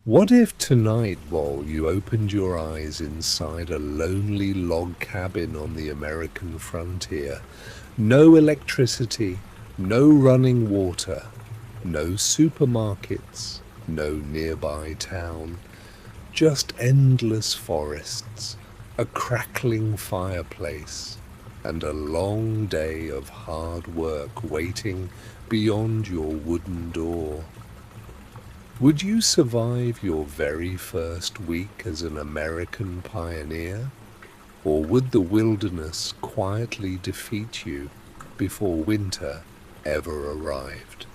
What if tonight, while you opened your eyes inside a lonely log cabin on the American frontier, no electricity, no running water, no supermarkets, no nearby town, just endless forests, a crackling fireplace, and a long day of hard work waiting beyond your wooden door? Would you survive your very first week as an American pioneer? Or would the wilderness quietly defeat you before winter ever arrived?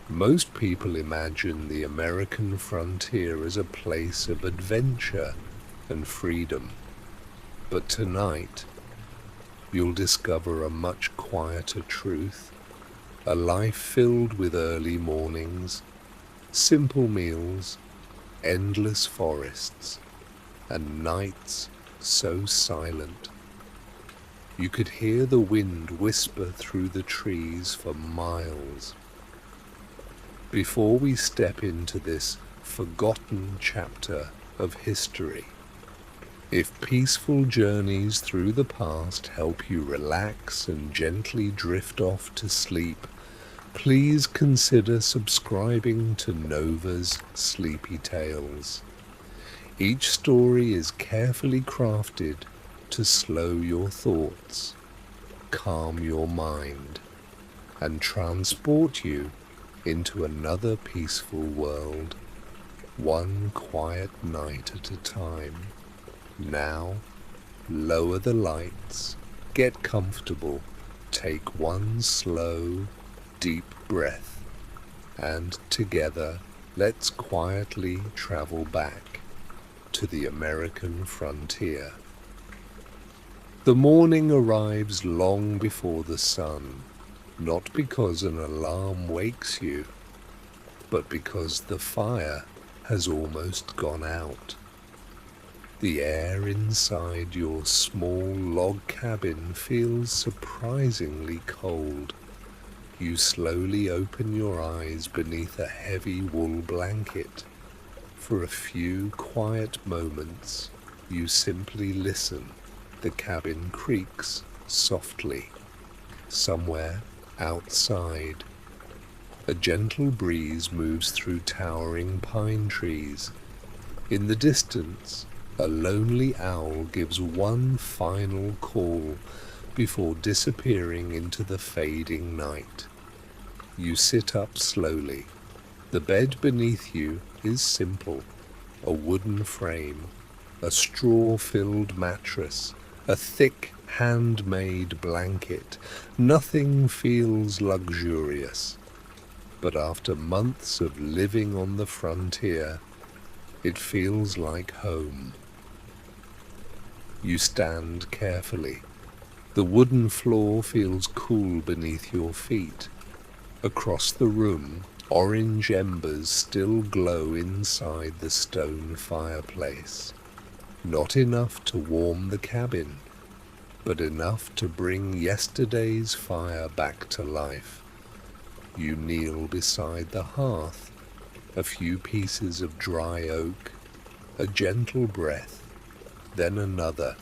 Most people imagine the American frontier as a place of adventure and freedom. But tonight, you'll discover a much quieter truth, a life filled with early mornings, simple meals, endless forests, and nights so silent you could hear the wind whisper through the trees for miles. Before we step into this forgotten chapter of history, if peaceful journeys through the past help you relax and gently drift off to sleep, please consider subscribing to Nova's Sleepy Tales. Each story is carefully crafted to slow your thoughts, calm your mind, and transport you into another peaceful world, one quiet night at a time. Now, lower the lights, get comfortable, take one slow, deep breath, and together let's quietly travel back to the American frontier. The morning arrives long before the sun, not because an alarm wakes you, but because the fire has almost gone out. The air inside your small log cabin feels surprisingly cold. You slowly open your eyes beneath a heavy wool blanket. For a few quiet moments, you simply listen. The cabin creaks softly. Somewhere outside, a gentle breeze moves through towering pine trees. In the distance, a lonely owl gives one final call before disappearing into the fading night. You sit up slowly. The bed beneath you is simple: a wooden frame, a straw-filled mattress, a thick handmade blanket. Nothing feels luxurious, but after months of living on the frontier, it feels like home. You stand carefully. The wooden floor feels cool beneath your feet. Across the room, orange embers still glow inside the stone fireplace. Not enough to warm the cabin, but enough to bring yesterday's fire back to life. You kneel beside the hearth, a few pieces of dry oak, a gentle breath, then another.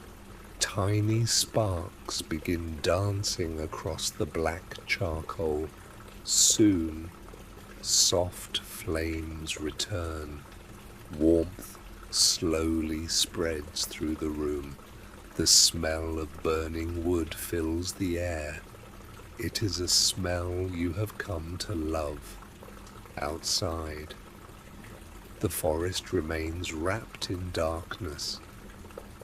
Tiny sparks begin dancing across the black charcoal. Soon, soft flames return. Warmth slowly spreads through the room. The smell of burning wood fills the air. It is a smell you have come to love. Outside, the forest remains wrapped in darkness.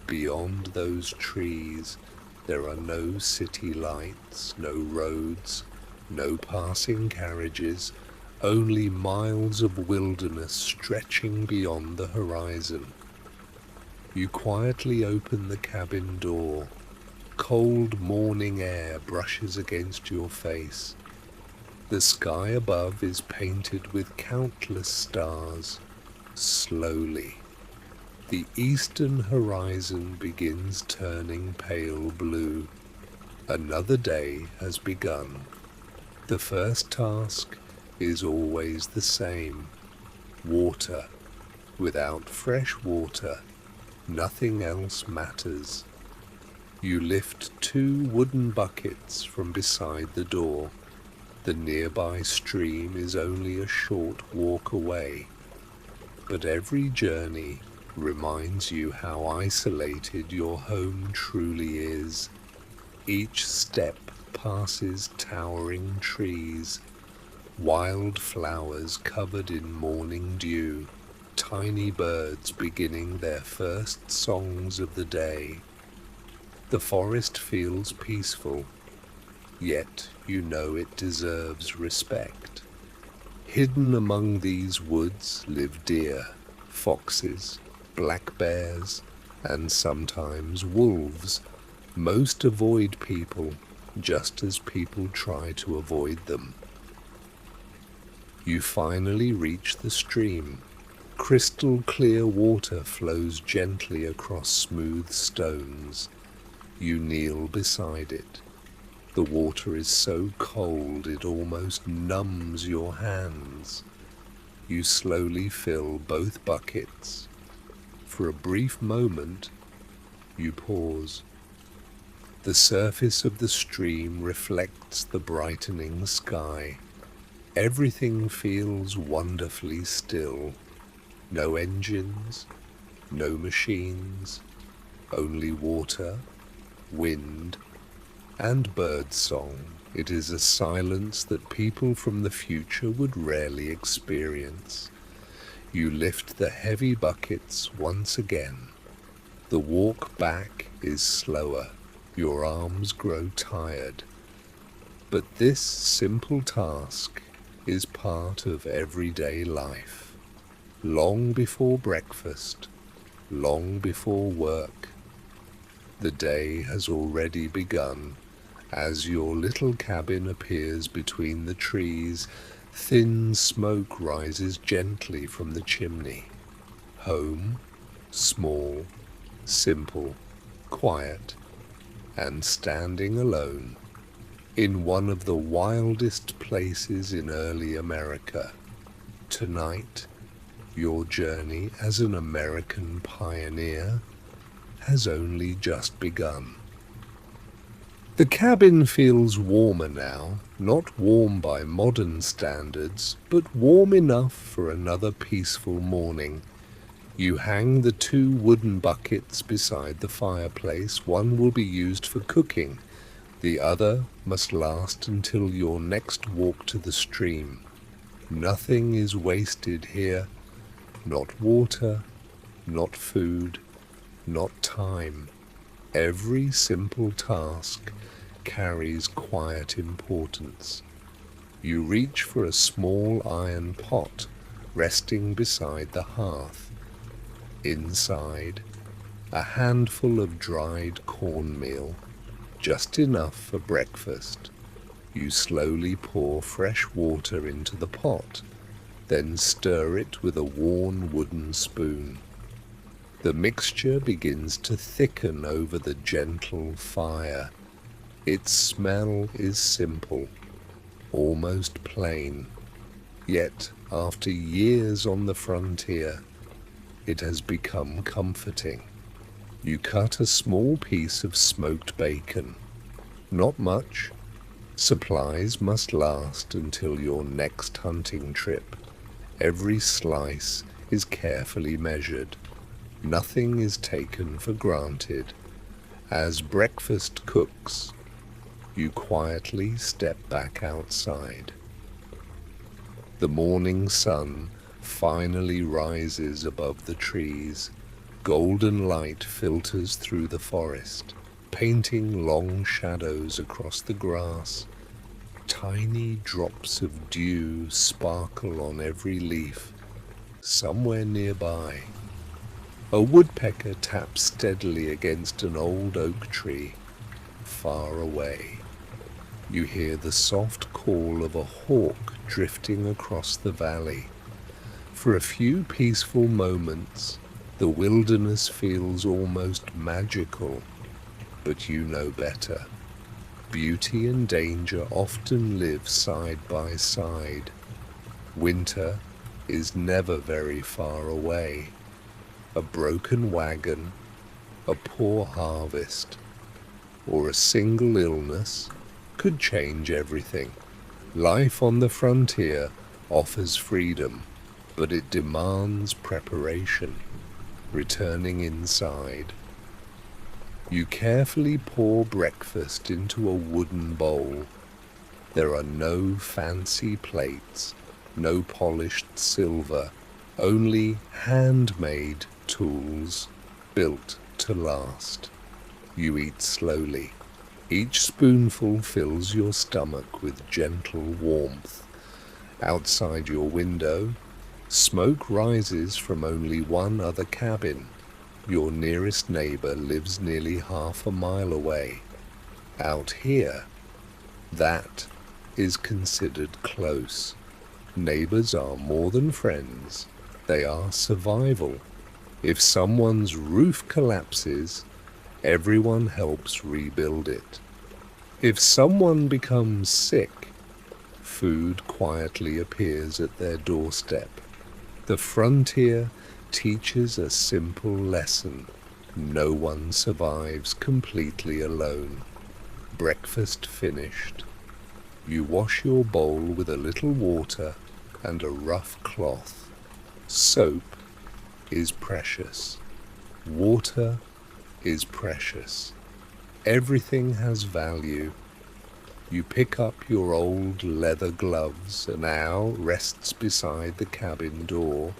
Beyond those trees, there are no city lights, no roads, no passing carriages, only miles of wilderness stretching beyond the horizon. You quietly open the cabin door. Cold morning air brushes against your face. The sky above is painted with countless stars. Slowly, the eastern horizon begins turning pale blue. Another day has begun. The first task is always the same: water, Without fresh water, nothing else matters. You lift 2 wooden buckets from beside the door. The nearby stream is only a short walk away, but every journey reminds you how isolated your home truly is. Each step passes towering trees, wild flowers covered in morning dew, tiny birds beginning their first songs of the day. The forest feels peaceful, yet you know it deserves respect. Hidden among these woods live deer, foxes, black bears, and sometimes wolves. Most avoid people, just as people try to avoid them. You finally reach the stream. Crystal clear water flows gently across smooth stones. You kneel beside it. The water is so cold it almost numbs your hands. You slowly fill both buckets. For a brief moment, you pause. The surface of the stream reflects the brightening sky. Everything feels wonderfully still. No engines, no machines, only water, wind, and birdsong. It is a silence that people from the future would rarely experience. You lift the heavy buckets once again. The walk back is slower. Your arms grow tired. But this simple task is part of everyday life. Long before breakfast, long before work, the day has already begun. As your little cabin appears between the trees, thin smoke rises gently from the chimney. Home, small, simple, quiet, and standing alone in one of the wildest places in early America. Tonight, your journey as an American pioneer has only just begun. The cabin feels warmer now, not warm by modern standards, but warm enough for another peaceful morning. You hang the 2 wooden buckets beside the fireplace. One will be used for cooking. The other must last until your next walk to the stream. Nothing is wasted here. Not water, not food, not time. Every simple task carries quiet importance. You reach for a small iron pot resting beside the hearth. Inside, a handful of dried cornmeal, just enough for breakfast. You slowly pour fresh water into the pot, then stir it with a worn wooden spoon. The mixture begins to thicken over the gentle fire. Its smell is simple, almost plain, yet after years on the frontier, it has become comforting. You cut a small piece of smoked bacon. Not much. Supplies must last until your next hunting trip. Every slice is carefully measured. Nothing is taken for granted. As breakfast cooks, you quietly step back outside. The morning sun finally rises above the trees. Golden light filters through the forest, painting long shadows across the grass. Tiny drops of dew sparkle on every leaf. Somewhere nearby, a woodpecker taps steadily against an old oak tree. Far away, you hear the soft call of a hawk drifting across the valley. For a few peaceful moments, the wilderness feels almost magical, but you know better. Beauty and danger often live side by side. Winter is never very far away. A broken wagon, a poor harvest, or a single illness could change everything. Life on the frontier offers freedom, but it demands preparation. Returning inside, you carefully pour breakfast into a wooden bowl. There are no fancy plates, no polished silver, only handmade tools built to last. You eat slowly. Each spoonful fills your stomach with gentle warmth. Outside your window, smoke rises from only one other cabin. Your nearest neighbor lives nearly half a mile away. Out here, that is considered close. Neighbors are more than friends. They are survival. If someone's roof collapses, everyone helps rebuild it. If someone becomes sick, food quietly appears at their doorstep. The frontier teaches a simple lesson. No one survives completely alone. Breakfast finished. You wash your bowl with a little water and a rough cloth. Soap is precious. Water is precious. Everything has value. You pick up your old leather gloves. An owl rests beside the cabin door.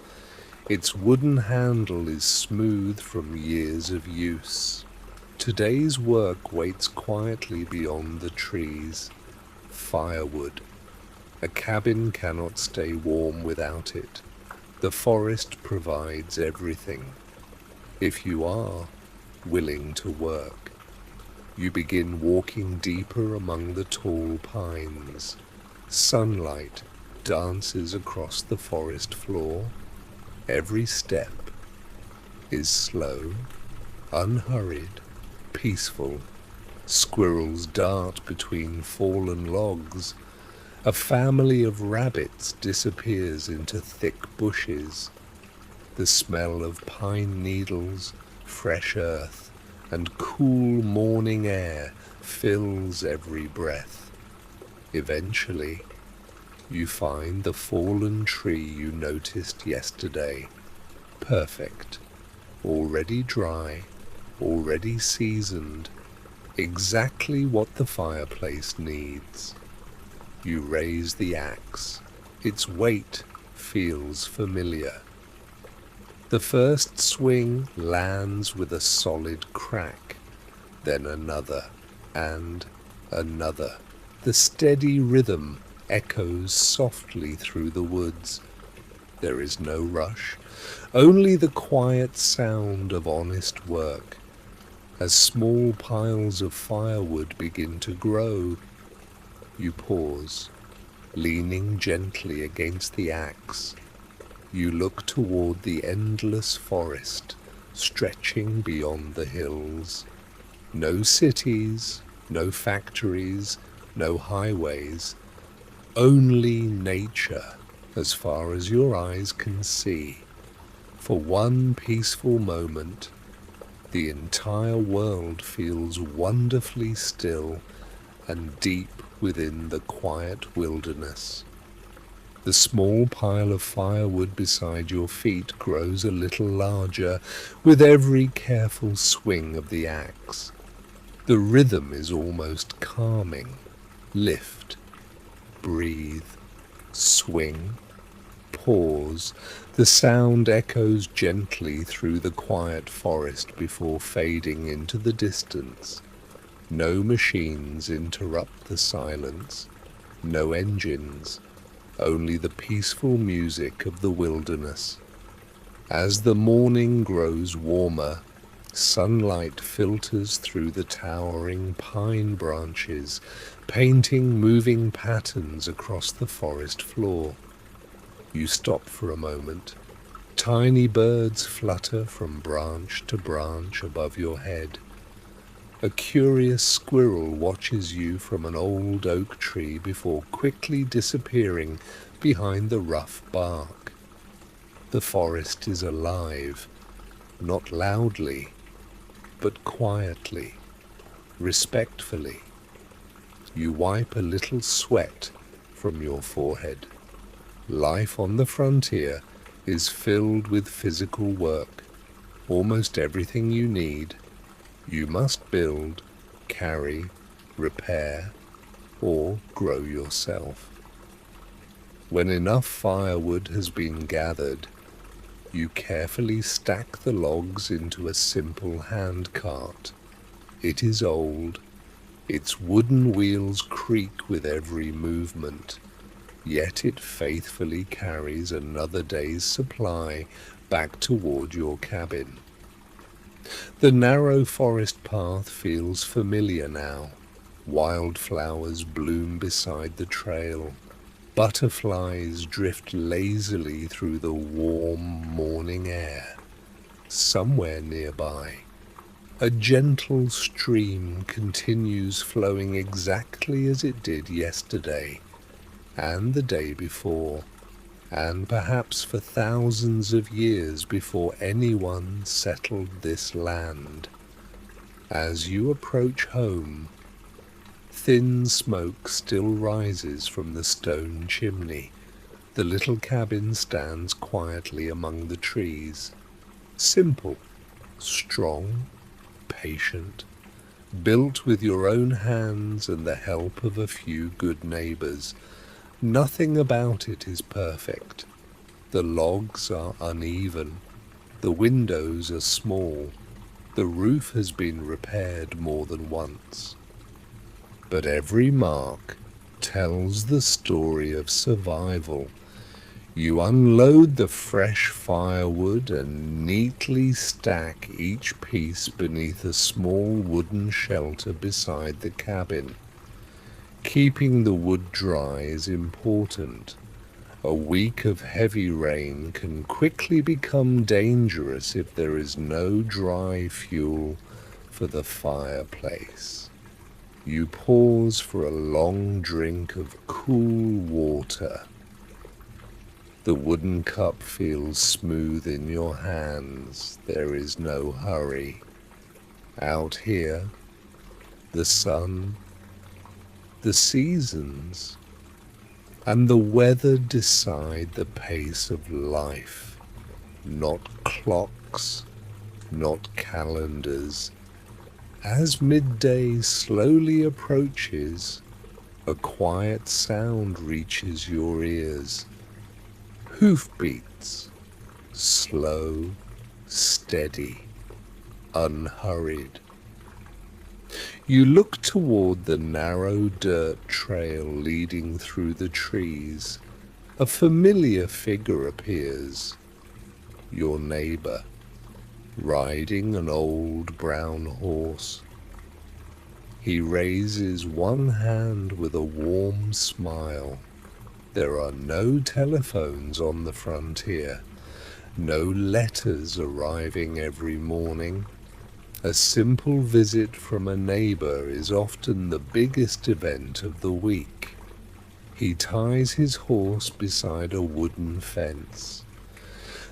Its wooden handle is smooth from years of use. Today's work waits quietly beyond the trees. Firewood. A cabin cannot stay warm without it. The forest provides everything. If you are willing to work, you begin walking deeper among the tall pines. Sunlight dances across the forest floor. Every step is slow, unhurried, peaceful. Squirrels dart between fallen logs. A family of rabbits disappears into thick bushes. The smell of pine needles, fresh earth, and cool morning air fills every breath. Eventually, you find the fallen tree you noticed yesterday. Perfect, already dry, already seasoned, exactly what the fireplace needs. You raise the axe. Its weight feels familiar. The first swing lands with a solid crack, then another, and another. The steady rhythm echoes softly through the woods. There is no rush, only the quiet sound of honest work. As small piles of firewood begin to grow, you pause, leaning gently against the axe. You look toward the endless forest, stretching beyond the hills. No cities, no factories, no highways, only nature as far as your eyes can see. For one peaceful moment, the entire world feels wonderfully still and deep within the quiet wilderness. The small pile of firewood beside your feet grows a little larger with every careful swing of the axe. The rhythm is almost calming. Lift, breathe, swing, pause. The sound echoes gently through the quiet forest before fading into the distance. No machines interrupt the silence, no engines, only the peaceful music of the wilderness. As the morning grows warmer, sunlight filters through the towering pine branches, painting moving patterns across the forest floor. You stop for a moment. Tiny birds flutter from branch to branch above your head. A curious squirrel watches you from an old oak tree before quickly disappearing behind the rough bark. The forest is alive, not loudly, but quietly, respectfully. You wipe a little sweat from your forehead. Life on the frontier is filled with physical work. Almost everything you need, you must build, carry, repair, or grow yourself. When enough firewood has been gathered, you carefully stack the logs into a simple hand cart. It is old. Its wooden wheels creak with every movement, yet it faithfully carries another day's supply back toward your cabin. The narrow forest path feels familiar now. Wildflowers bloom beside the trail. Butterflies drift lazily through the warm morning air. Somewhere nearby, a gentle stream continues flowing exactly as it did yesterday, and the day before, and perhaps for thousands of years before anyone settled this land. As you approach home, thin smoke still rises from the stone chimney. The little cabin stands quietly among the trees. Simple, strong, patient, built with your own hands and the help of a few good neighbors. Nothing about it is perfect. The logs are uneven. The windows are small. The roof has been repaired more than once. But every mark tells the story of survival. You unload the fresh firewood and neatly stack each piece beneath a small wooden shelter beside the cabin. Keeping the wood dry is important. A week of heavy rain can quickly become dangerous if there is no dry fuel for the fireplace. You pause for a long drink of cool water. The wooden cup feels smooth in your hands. There is no hurry. Out here, the sun, the seasons, and the weather decide the pace of life. Not clocks, not calendars. As midday slowly approaches, a quiet sound reaches your ears. Hoofbeats, slow, steady, unhurried. You look toward the narrow dirt trail leading through the trees. A familiar figure appears. Your neighbor, riding an old brown horse. He raises one hand with a warm smile. There are no telephones on the frontier, no letters arriving every morning. A simple visit from a neighbor is often the biggest event of the week. He ties his horse beside a wooden fence.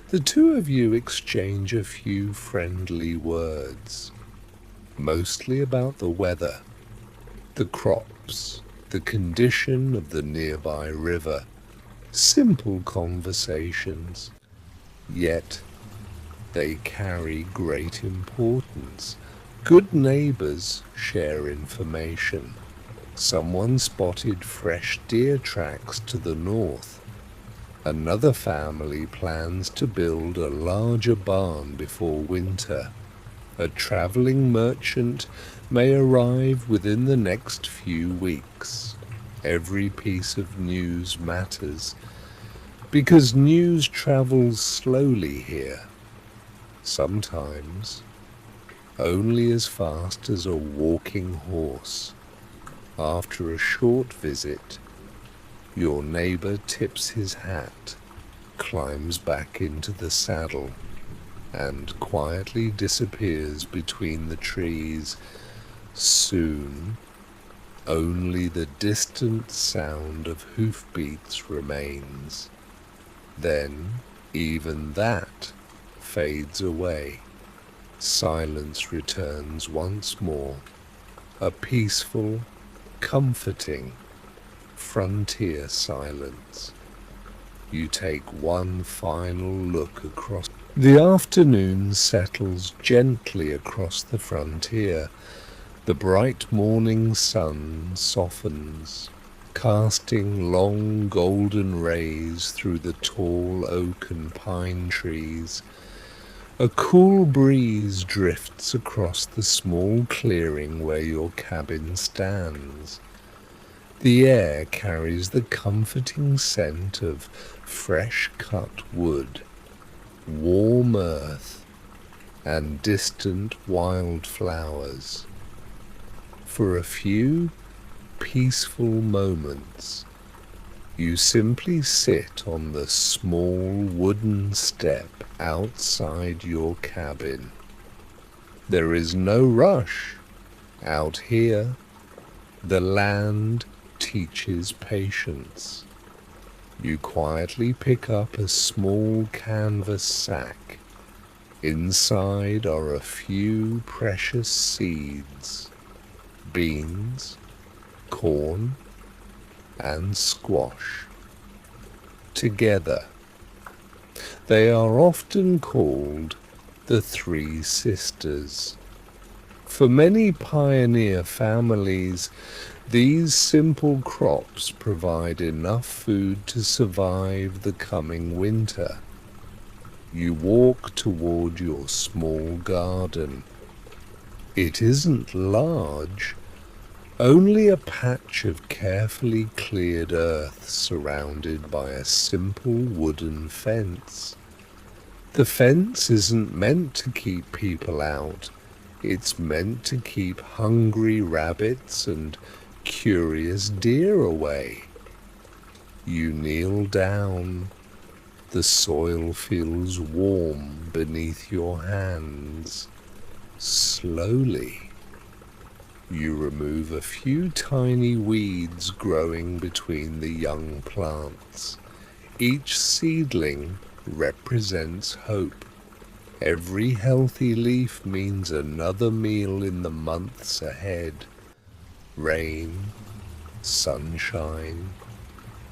The two of you exchange a few friendly words, mostly about the weather, the crops, the condition of the nearby river. Simple conversations, yet they carry great importance. Good neighbors share information. Someone spotted fresh deer tracks to the north. Another family plans to build a larger barn before winter. A traveling merchant may arrive within the next few weeks. Every piece of news matters, because news travels slowly here. Sometimes only as fast as a walking horse. After a short visit, your neighbor tips his hat, climbs back into the saddle, and quietly disappears between the trees. Soon, only the distant sound of hoofbeats remains. Then, Even that fades away. Silence returns once more, a peaceful, comforting, frontier silence. You take one final look across. The afternoon settles gently across the frontier. The bright morning sun softens, casting long golden rays through the tall oak and pine trees. A cool breeze drifts across the small clearing where your cabin stands. The air carries the comforting scent of fresh cut wood, warm earth, and distant wildflowers. For a few peaceful moments, you simply sit on the small wooden step outside your cabin. There is no rush. Out here, the land teaches patience. You quietly pick up a small canvas sack. Inside are a few precious seeds, beans, corn, and squash. Together, they are often called the Three Sisters. For many pioneer families, these simple crops provide enough food to survive the coming winter. You walk toward your small garden. It isn't large, only a patch of carefully cleared earth surrounded by a simple wooden fence. The fence isn't meant to keep people out. It's meant to keep hungry rabbits and curious deer away. You kneel down. The soil feels warm beneath your hands. Slowly, you remove a few tiny weeds growing between the young plants. Each seedling represents hope. Every healthy leaf means another meal in the months ahead. Rain, sunshine,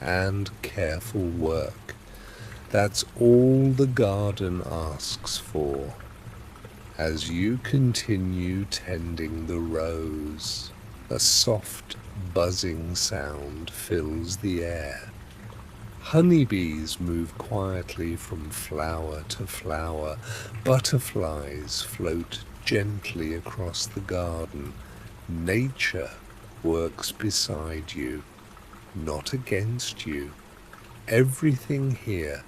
and careful work. That's all the garden asks for. As you continue tending the rows, a soft buzzing sound fills the air. Honeybees move quietly from flower to flower. Butterflies float gently across the garden. Nature works beside you, not against you. Everything here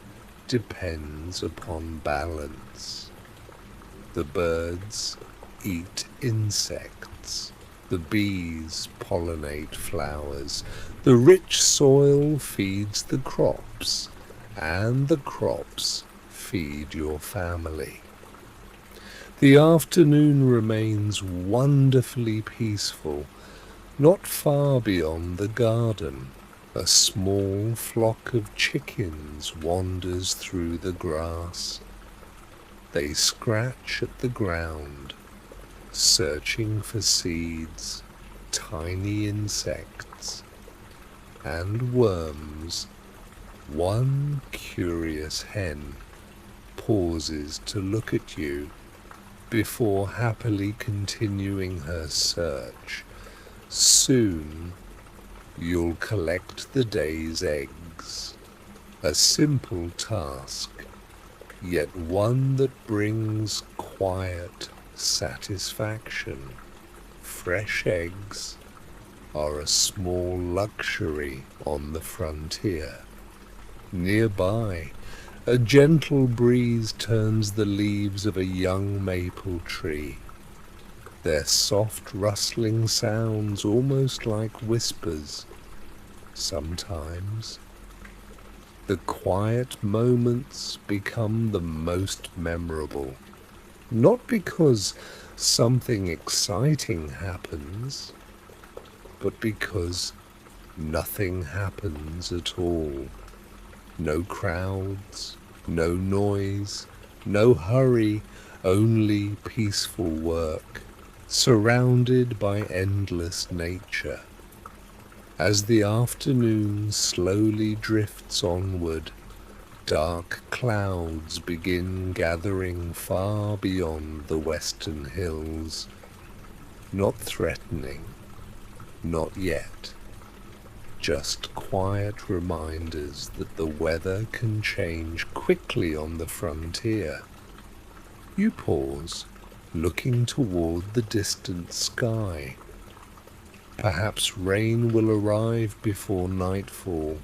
depends upon balance. The birds eat insects. The bees pollinate flowers. The rich soil feeds the crops, and the crops feed your family. The afternoon remains wonderfully peaceful. Not far beyond the garden, a small flock of chickens wanders through the grass. They scratch at the ground, searching for seeds, tiny insects, and worms. One curious hen pauses to look at you before happily continuing her search. Soon, you'll collect the day's eggs. A simple task, yet one that brings quiet satisfaction. Fresh eggs are a small luxury on the frontier. Nearby, a gentle breeze turns the leaves of a young maple tree. Their soft rustling sounds almost like whispers. Sometimes, the quiet moments become the most memorable, not because something exciting happens, but because nothing happens at all. No crowds, No noise, no hurry, only peaceful work, surrounded by endless nature. As the afternoon slowly drifts onward, dark clouds begin gathering far beyond the western hills, not threatening, not yet, just quiet reminders that the weather can change quickly on the frontier. You pause, looking toward the distant sky. Perhaps rain will arrive before nightfall.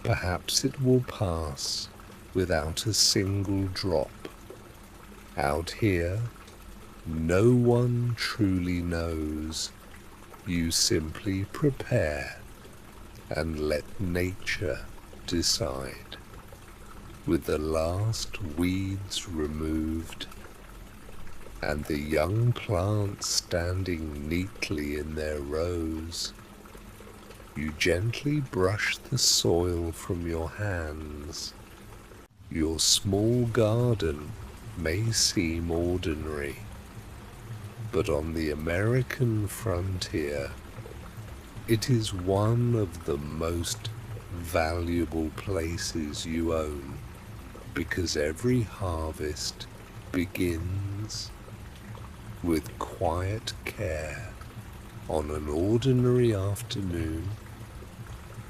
Perhaps it will pass without a single drop. Out here, no one truly knows. You simply prepare and let nature decide. With the last weeds removed and the young plants standing neatly in their rows, you gently brush the soil from your hands. Your small garden may seem ordinary, but on the American frontier, it is one of the most valuable places you own, because every harvest begins with quiet care on an ordinary afternoon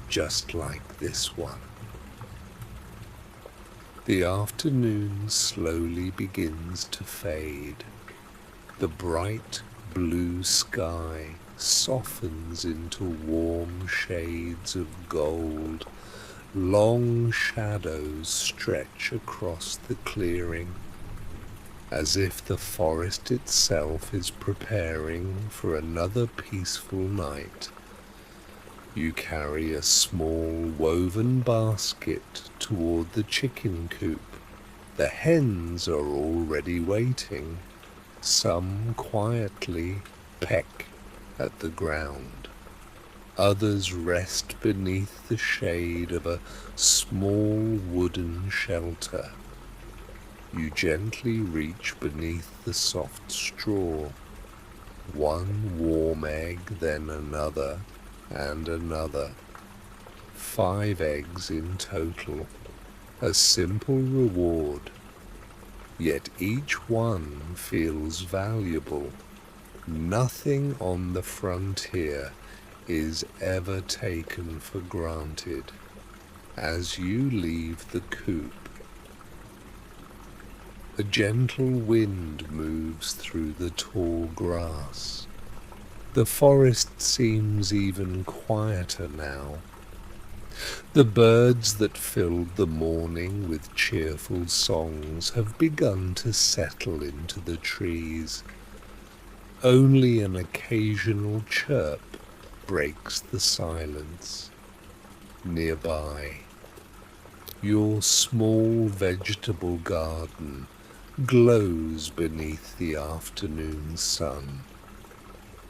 just like this one. The afternoon slowly begins to fade. The bright blue sky softens into warm shades of gold. Long shadows stretch across the clearing, as if the forest itself is preparing for another peaceful night. You carry a small woven basket toward the chicken coop. The hens are already waiting. Some quietly peck at the ground. Others rest beneath the shade of a small wooden shelter. You gently reach beneath the soft straw. One warm egg, then another, and another. 5 eggs in total. A simple reward. Yet each one feels valuable. Nothing on the frontier is ever taken for granted. As you leave the coop, a gentle wind moves through the tall grass. The forest seems even quieter now. The birds that filled the morning with cheerful songs have begun to settle into the trees. Only an occasional chirp breaks the silence. Nearby, your small vegetable garden glows beneath the afternoon sun.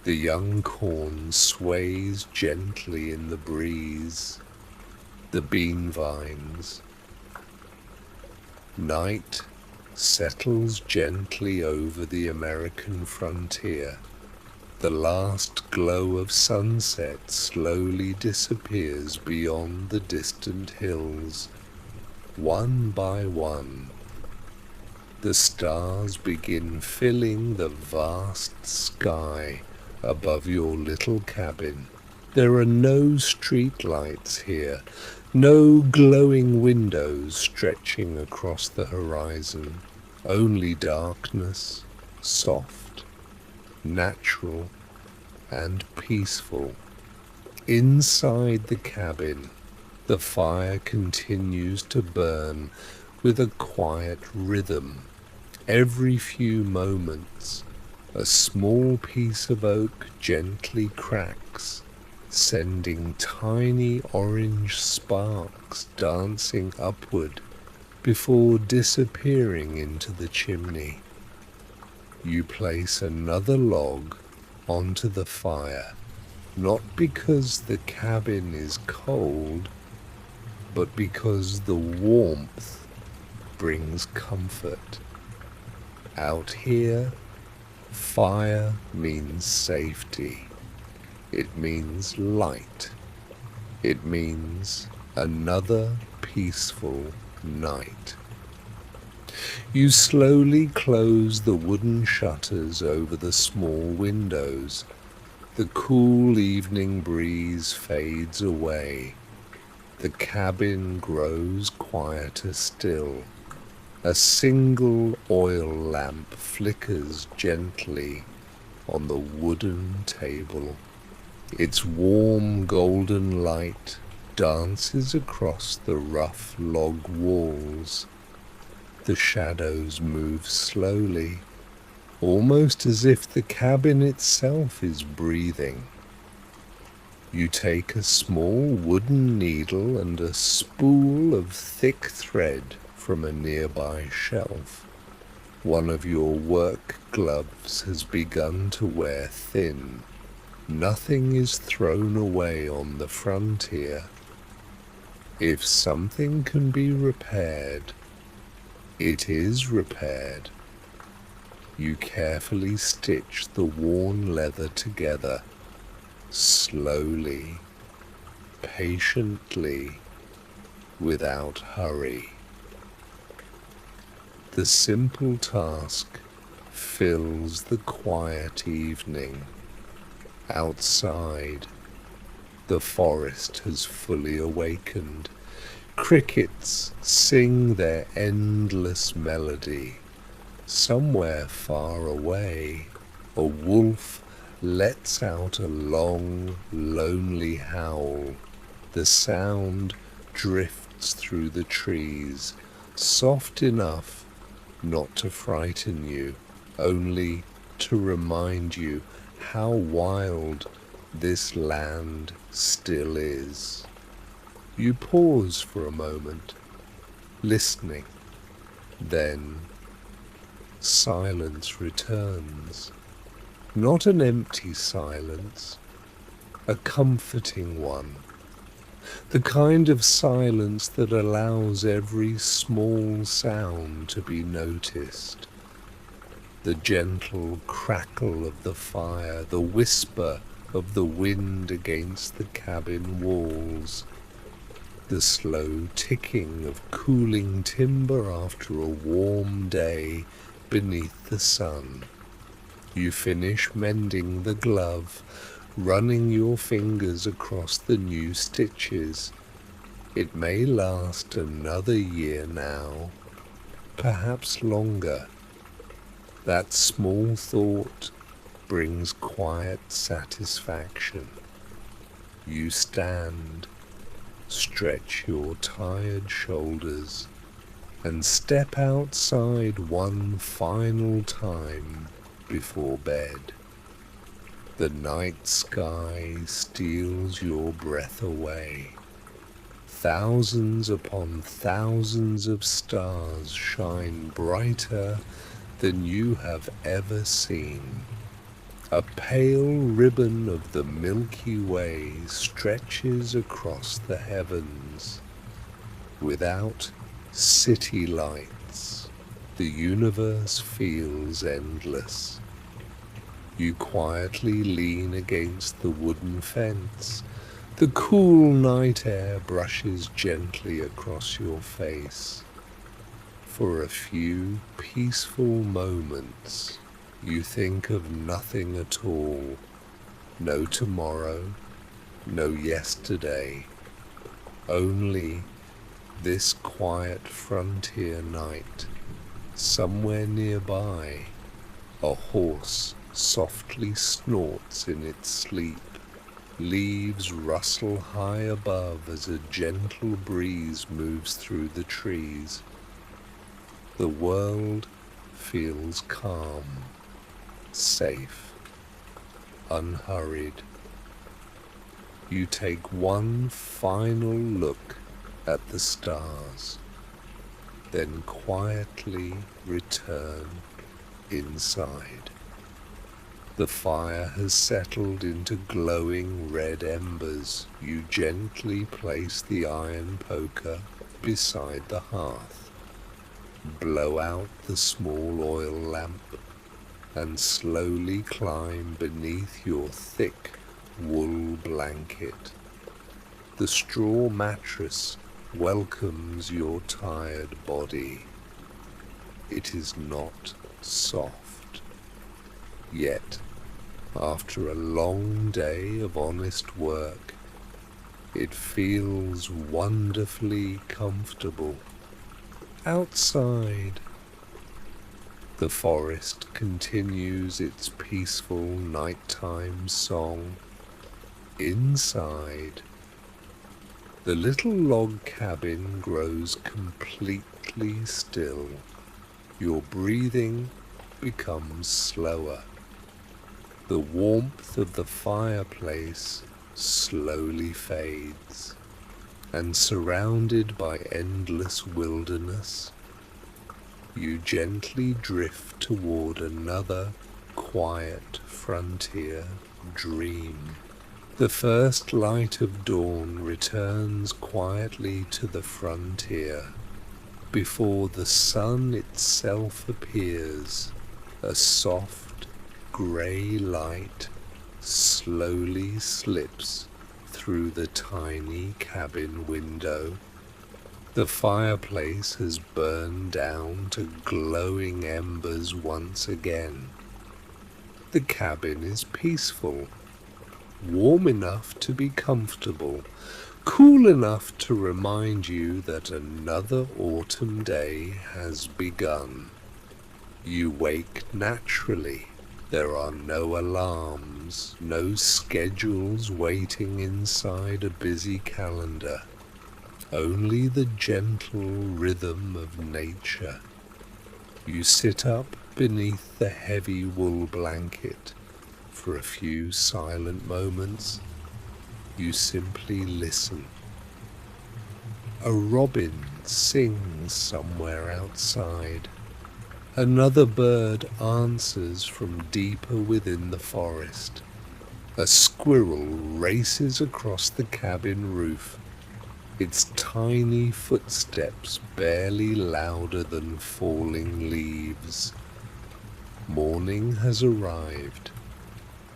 The young corn sways gently in the breeze. The bean vines. Night settles gently over the American frontier. The last glow of sunset slowly disappears beyond the distant hills. One by one, the stars begin filling the vast sky above your little cabin. There are no street lights here, no glowing windows stretching across the horizon, only darkness, soft, natural, and peaceful. Inside the cabin, the fire continues to burn with a quiet rhythm. Every few moments, a small piece of oak gently cracks, sending tiny orange sparks dancing upward before disappearing into the chimney. You place another log onto the fire, not because the cabin is cold, but because the warmth brings comfort. Out here, fire means safety. It means light. It means another peaceful night. You slowly close the wooden shutters over the small windows. The cool evening breeze fades away. The cabin grows quieter still. A single oil lamp flickers gently on the wooden table. Its warm golden light dances across the rough log walls. The shadows move slowly, almost as if the cabin itself is breathing. You take a small wooden needle and a spool of thick thread from a nearby shelf. One of your work gloves has begun to wear thin. Nothing is thrown away on the frontier. If something can be repaired, it is repaired. You carefully stitch the worn leather together, slowly, patiently, without hurry. The simple task fills the quiet evening. Outside, the forest has fully awakened. Crickets sing their endless melody. Somewhere far away, a wolf lets out a long, lonely howl. The sound drifts through the trees, soft enough not to frighten you, only to remind you how wild this land still is. You pause for a moment, listening. Then silence returns. Not an empty silence, a comforting one. The kind of silence that allows every small sound to be noticed. The gentle crackle of the fire, the whisper of the wind against the cabin walls, the slow ticking of cooling timber after a warm day beneath the sun. You finish mending the glove, running your fingers across the new stitches. It may last another year now, perhaps longer. That small thought brings quiet satisfaction. You stand, stretch your tired shoulders, and step outside one final time before bed. The night sky steals your breath away. Thousands upon thousands of stars shine brighter than you have ever seen. A pale ribbon of the Milky Way stretches across the heavens. Without city lights, the universe feels endless. You quietly lean against the wooden fence. The cool night air brushes gently across your face. For a few peaceful moments, you think of nothing at all. No tomorrow, no yesterday. Only this quiet frontier night. Somewhere nearby, a horse softly snorts in its sleep. Leaves rustle high above as a gentle breeze moves through the trees. The world feels calm, safe, unhurried. You take one final look at the stars, then quietly return inside. The fire has settled into glowing red embers. You gently place the iron poker beside the hearth. Blow out the small oil lamp and slowly climb beneath your thick wool blanket. The straw mattress welcomes your tired body. It is not soft. Yet, after a long day of honest work, it feels wonderfully comfortable. Outside, the forest continues its peaceful nighttime song. Inside, the little log cabin grows completely still. Your breathing becomes slower. The warmth of the fireplace slowly fades, and surrounded by endless wilderness, you gently drift toward another quiet frontier dream. The first light of dawn returns quietly to the frontier. Before the sun itself appears, a soft grey light slowly slips through the tiny cabin window. The fireplace has burned down to glowing embers once again. The cabin is peaceful, warm enough to be comfortable, cool enough to remind you that another autumn day has begun. You wake naturally. There are no alarms, no schedules waiting inside a busy calendar. Only the gentle rhythm of nature. You sit up beneath the heavy wool blanket. For a few silent moments, you simply listen. A robin sings somewhere outside. Another bird answers from deeper within the forest. A squirrel races across the cabin roof, its tiny footsteps barely louder than falling leaves. Morning has arrived.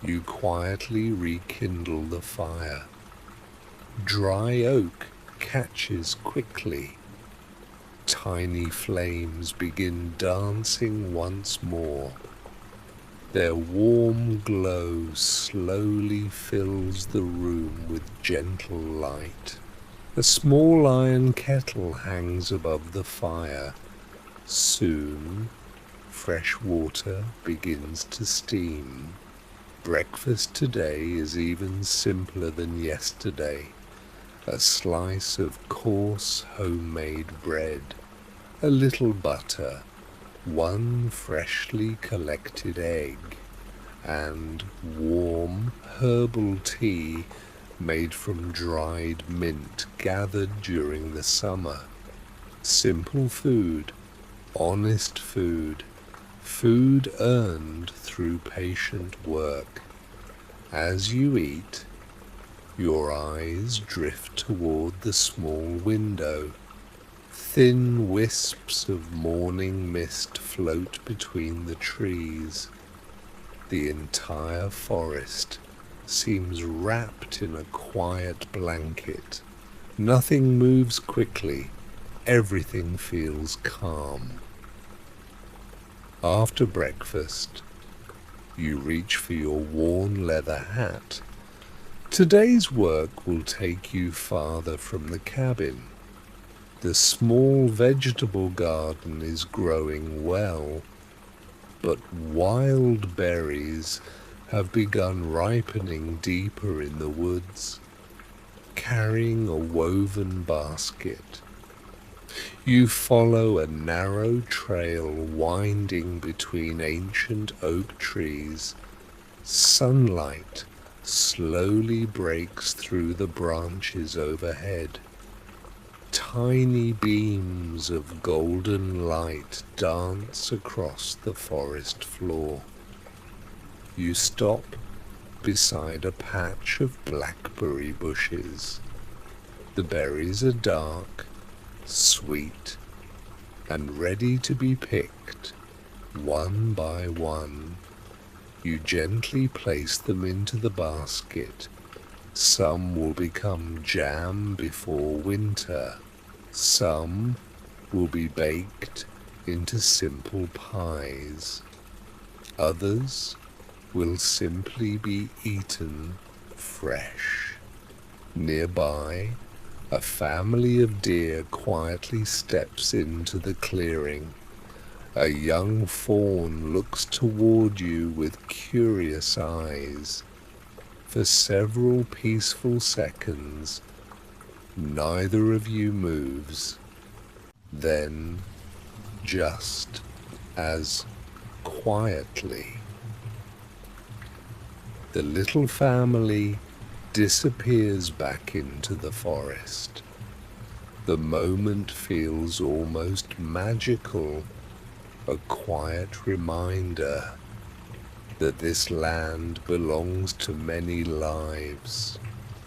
You quietly rekindle the fire. Dry oak catches quickly. Tiny flames begin dancing once more. Their warm glow slowly fills the room with gentle light. A small iron kettle hangs above the fire. Soon, fresh water begins to steam. Breakfast today is even simpler than yesterday. A slice of coarse homemade bread, a little butter, one freshly collected egg, and warm herbal tea made from dried mint gathered during the summer. Simple food, honest food, food earned through patient work. As you eat, your eyes drift toward the small window. Thin wisps of morning mist float between the trees. The entire forest seems wrapped in a quiet blanket. Nothing moves quickly. Everything feels calm. After breakfast, you reach for your worn leather hat. Today's work will take you farther from the cabin. The small vegetable garden is growing well, but wild berries have begun ripening deeper in the woods. Carrying a woven basket, you follow a narrow trail winding between ancient oak trees. Sunlight slowly breaks through the branches overhead. Tiny beams of golden light dance across the forest floor. You stop beside a patch of blackberry bushes. The berries are dark, sweet, and ready to be picked one by one. You gently place them into the basket. Some will become jam before winter. Some will be baked into simple pies. Others will simply be eaten fresh. Nearby, a family of deer quietly steps into the clearing. A young fawn looks toward you with curious eyes. For several peaceful seconds, neither of you moves. Then, just as quietly, the little family disappears back into the forest. The moment feels almost magical, a quiet reminder that this land belongs to many lives,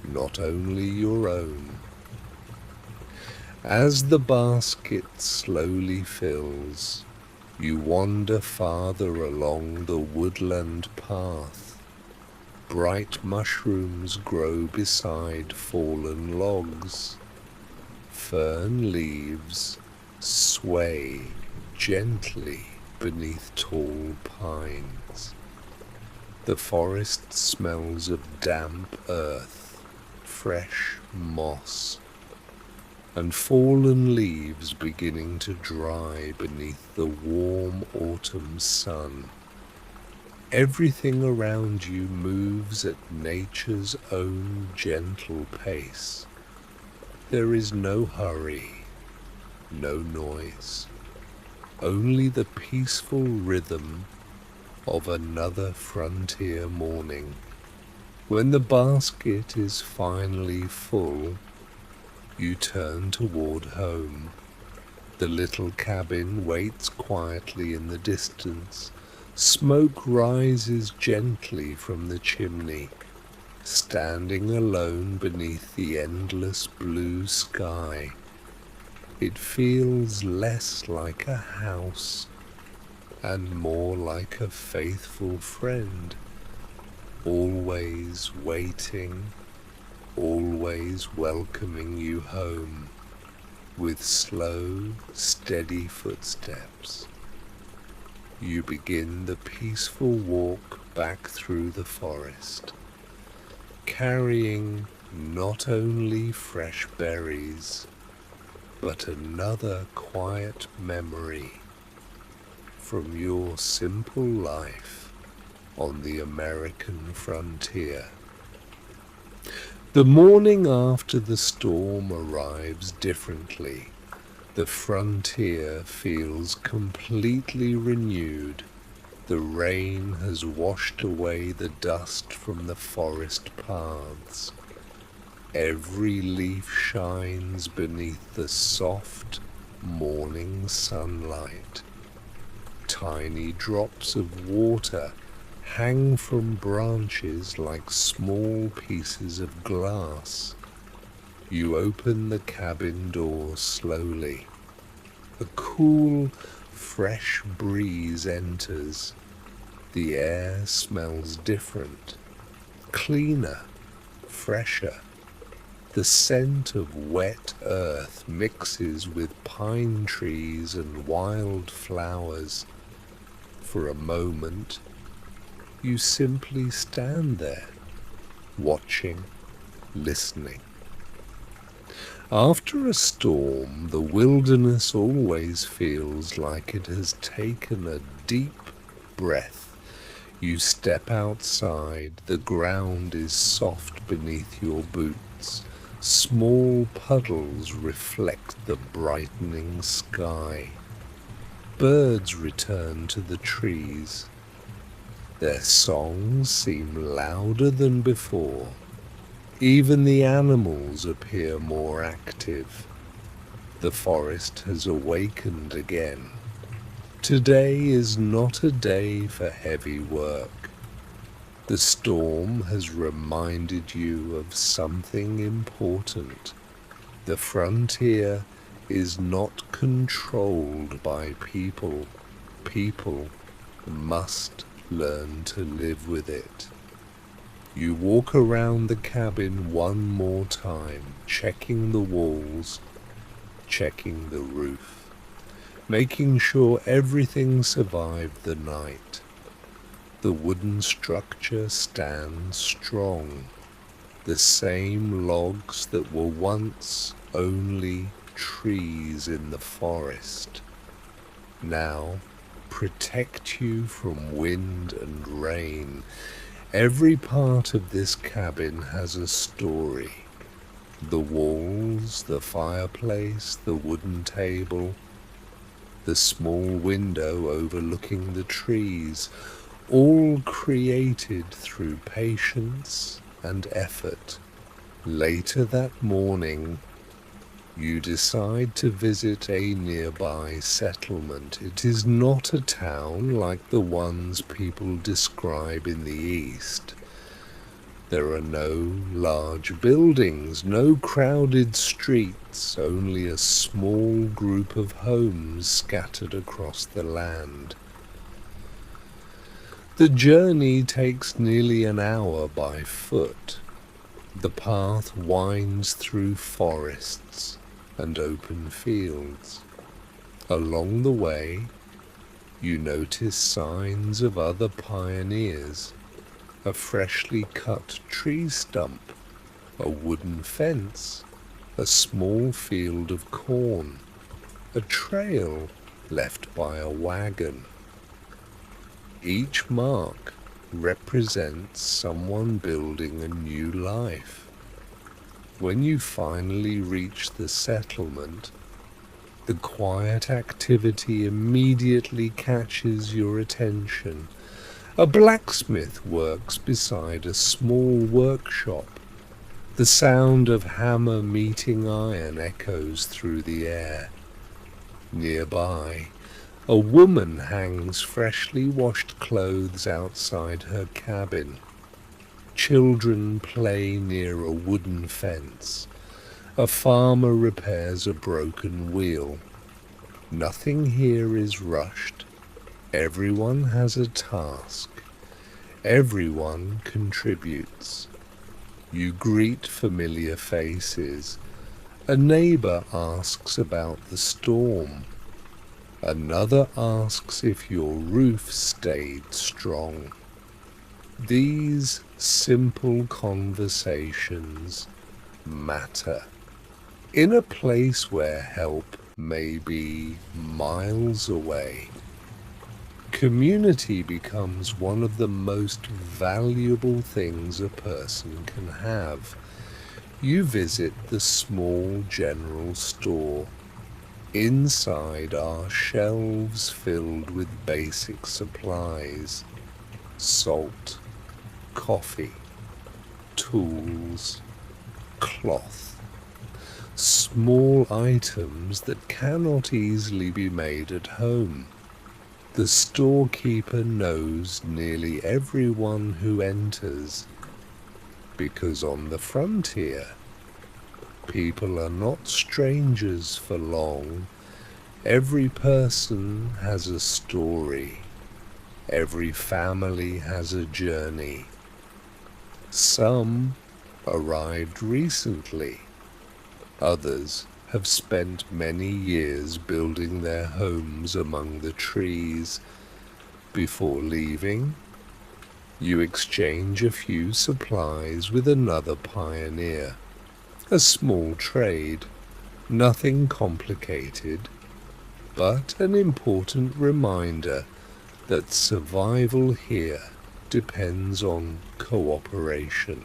not only your own. As the basket slowly fills, you wander farther along the woodland path. Bright mushrooms grow beside fallen logs. Fern leaves sway gently beneath tall pines. The forest smells of damp earth, fresh moss, and fallen leaves beginning to dry beneath the warm autumn sun. Everything around you moves at nature's own gentle pace. There is no hurry, no noise, only the peaceful rhythm of another frontier morning. When the basket is finally full, you turn toward home. The little cabin waits quietly in the distance. Smoke rises gently from the chimney, standing alone beneath the endless blue sky. It feels less like a house and more like a faithful friend, always waiting, always welcoming you home with slow, steady footsteps. You begin the peaceful walk back through the forest, carrying not only fresh berries, but another quiet memory from your simple life on the American frontier. The morning after the storm arrives differently. The frontier feels completely renewed. The rain has washed away the dust from the forest paths. Every leaf shines beneath the soft morning sunlight. Tiny drops of water hang from branches like small pieces of glass. You open the cabin door slowly. A cool, fresh breeze enters. The air smells different, cleaner, fresher. The scent of wet earth mixes with pine trees and wild flowers. For a moment, you simply stand there, watching, listening. After a storm, the wilderness always feels like it has taken a deep breath. You step outside, the ground is soft beneath your boots. Small puddles reflect the brightening sky. Birds return to the trees. Their songs seem louder than before. Even the animals appear more active. The forest has awakened again. Today is not a day for heavy work. The storm has reminded you of something important. The frontier is not controlled by people. People must learn to live with it. You walk around the cabin one more time, checking the walls, checking the roof, making sure everything survived the night. The wooden structure stands strong, the same logs that were once only trees in the forest now protect you from wind and rain. Every part of this cabin has a story. The walls, the fireplace, the wooden table, the small window overlooking the trees, all created through patience and effort. Later that morning, you decide to visit a nearby settlement. It is not a town like the ones people describe in the East. There are no large buildings, no crowded streets, only a small group of homes scattered across the land. The journey takes nearly an hour by foot. The path winds through forests and open fields. Along the way, you notice signs of other pioneers, a freshly cut tree stump, a wooden fence, a small field of corn, a trail left by a wagon. Each mark represents someone building a new life. When you finally reach the settlement, the quiet activity immediately catches your attention. A blacksmith works beside a small workshop. The sound of hammer meeting iron echoes through the air. Nearby, a woman hangs freshly washed clothes outside her cabin. Children play near a wooden fence. A farmer repairs a broken wheel. Nothing here is rushed. Everyone has a task. Everyone contributes. You greet familiar faces. A neighbor asks about the storm. Another asks if your roof stayed strong. These simple conversations matter. In a place where help may be miles away, community becomes one of the most valuable things a person can have. You visit the small general store. Inside are shelves filled with basic supplies: salt, coffee, tools, cloth, small items that cannot easily be made at home. The storekeeper knows nearly everyone who enters, because on the frontier, people are not strangers for long. Every person has a story. Every family has a journey. Some arrived recently. Others have spent many years building their homes among the trees. Before leaving, you exchange a few supplies with another pioneer. A small trade, nothing complicated, but an important reminder that survival here depends on cooperation.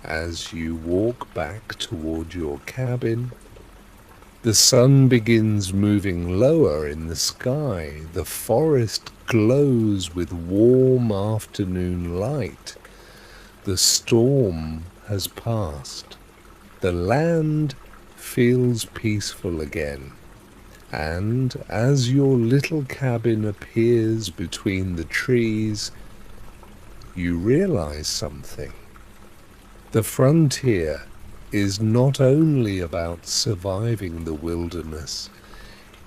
As you walk back toward your cabin, the sun begins moving lower in the sky. The forest glows with warm afternoon light. The storm has passed. The land feels peaceful again. And as your little cabin appears between the trees, you realize something. The frontier is not only about surviving the wilderness,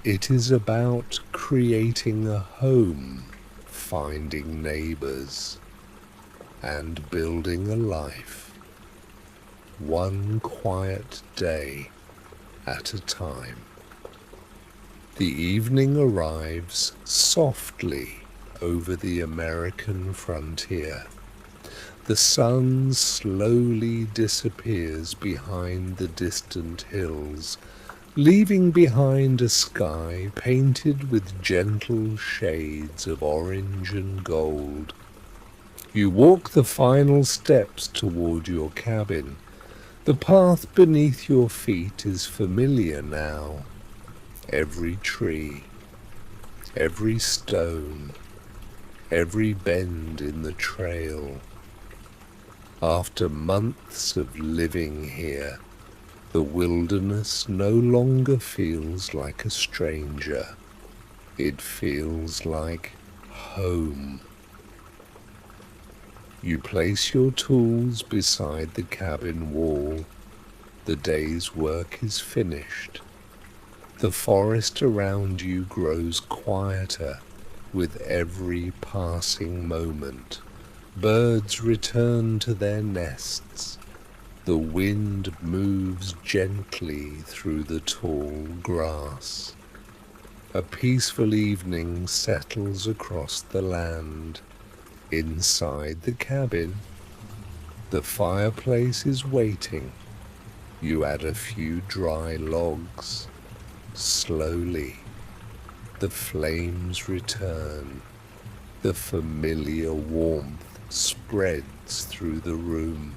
it is about creating a home, finding neighbors, and building a life, one quiet day at a time. The evening arrives softly over the American frontier. The sun slowly disappears behind the distant hills, leaving behind a sky painted with gentle shades of orange and gold. You walk the final steps toward your cabin. The path beneath your feet is familiar now. Every tree, every stone, every bend in the trail. After months of living here, the wilderness no longer feels like a stranger. It feels like home. You place your tools beside the cabin wall. The day's work is finished. The forest around you grows quieter with every passing moment. Birds return to their nests. The wind moves gently through the tall grass. A peaceful evening settles across the land. Inside the cabin, the fireplace is waiting. You add a few dry logs. Slowly, the flames return. The familiar warmth spreads through the room.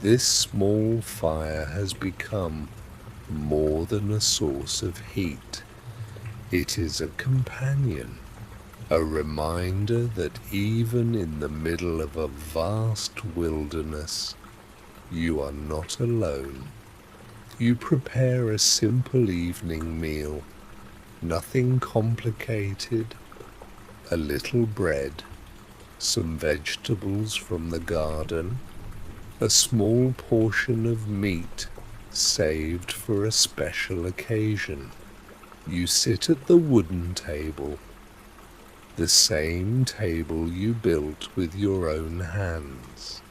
This small fire has become more than a source of heat. It is a companion, a reminder that even in the middle of a vast wilderness, you are not alone. You prepare a simple evening meal, nothing complicated, a little bread, some vegetables from the garden, a small portion of meat saved for a special occasion. You sit at the wooden table, the same table you built with your own hands.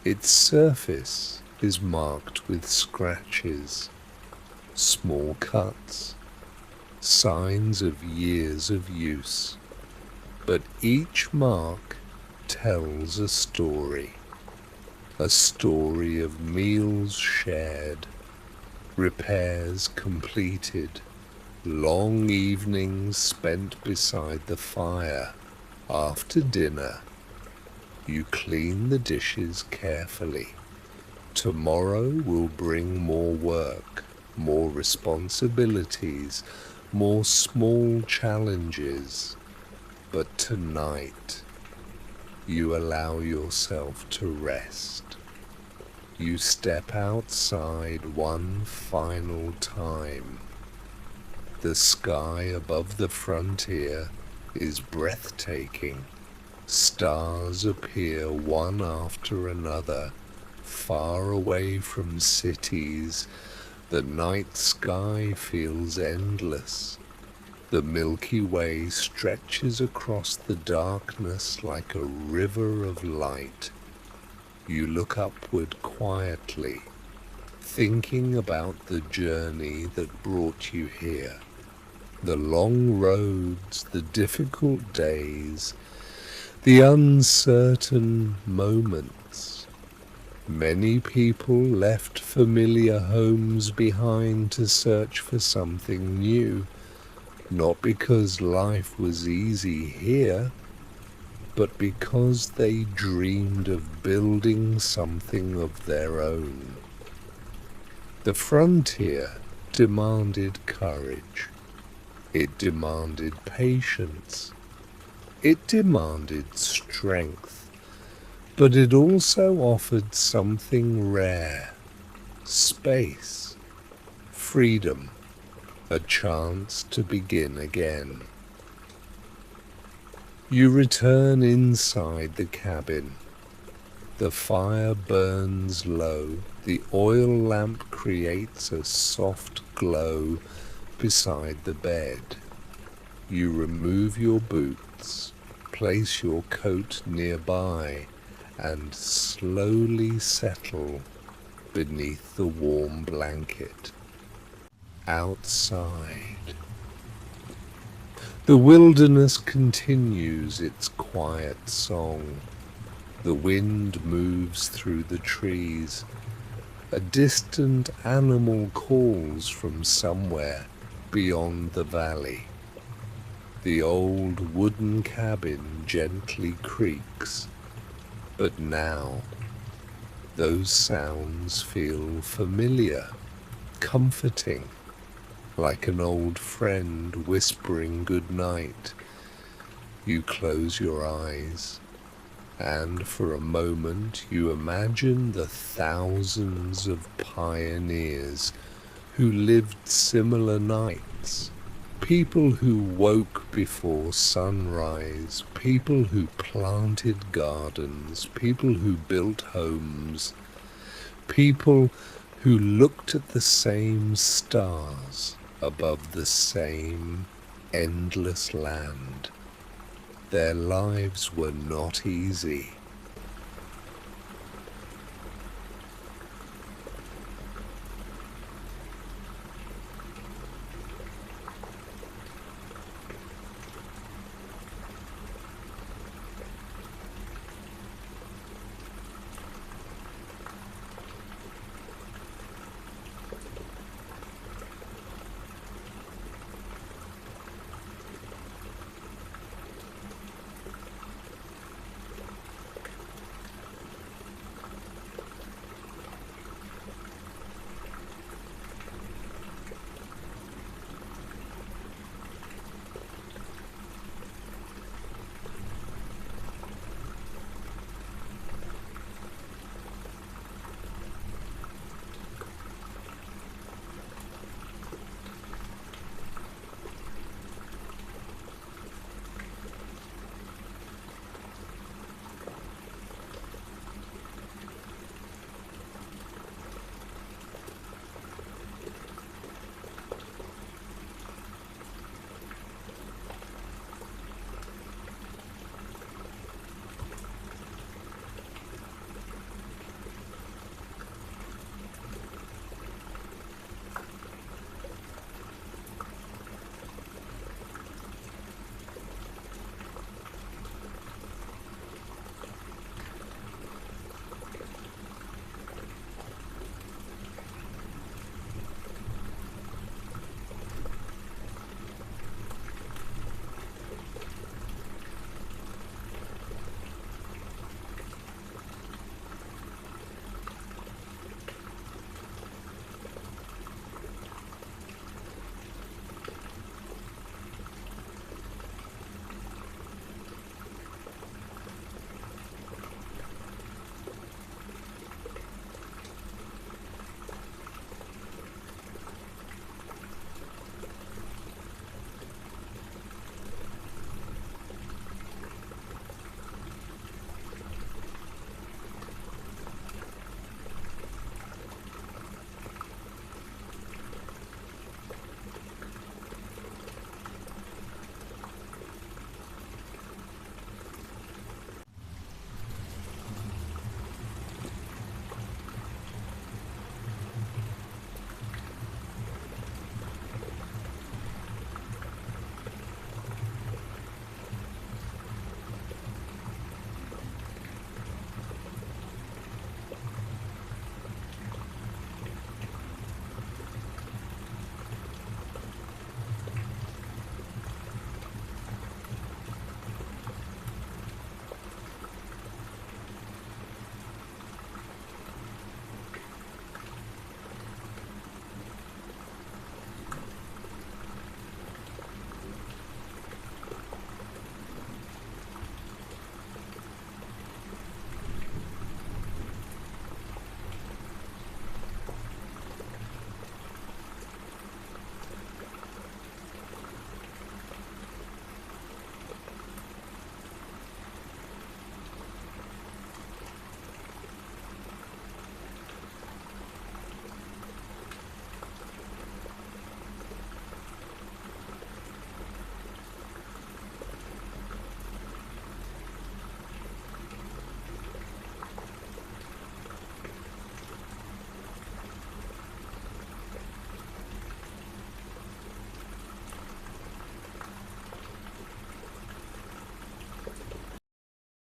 Its surface is marked with scratches, small cuts, signs of years of use. But each mark tells a story of meals shared, repairs completed, long evenings spent beside the fire. After dinner, you clean the dishes carefully. Tomorrow will bring more work, more responsibilities, more small challenges. But tonight, you allow yourself to rest. You step outside one final time. The sky above the frontier is breathtaking. Stars appear one after another, far away from cities. The night sky feels endless. The Milky Way stretches across the darkness like a river of light. You look upward quietly, thinking about the journey that brought you here. The long roads, the difficult days, the uncertain moments. Many people left familiar homes behind to search for something new, not because life was easy here, but because they dreamed of building something of their own. The frontier demanded courage. It demanded patience. It demanded strength. But it also offered something rare: space, freedom, a chance to begin again. You return inside the cabin. The fire burns low, The oil lamp creates a soft glow beside the bed. You remove your boots, place your coat nearby, and slowly settle beneath the warm blanket. Outside, the wilderness continues its quiet song. The wind moves through the trees. A distant animal calls from somewhere beyond the valley. The old wooden cabin gently creaks, but now those sounds feel familiar, comforting, like an old friend whispering good night. You close your eyes, and for a moment you imagine the thousands of pioneers who lived similar nights. People who woke before sunrise, people who planted gardens, people who built homes, people who looked at the same stars above the same endless land. Their lives were not easy.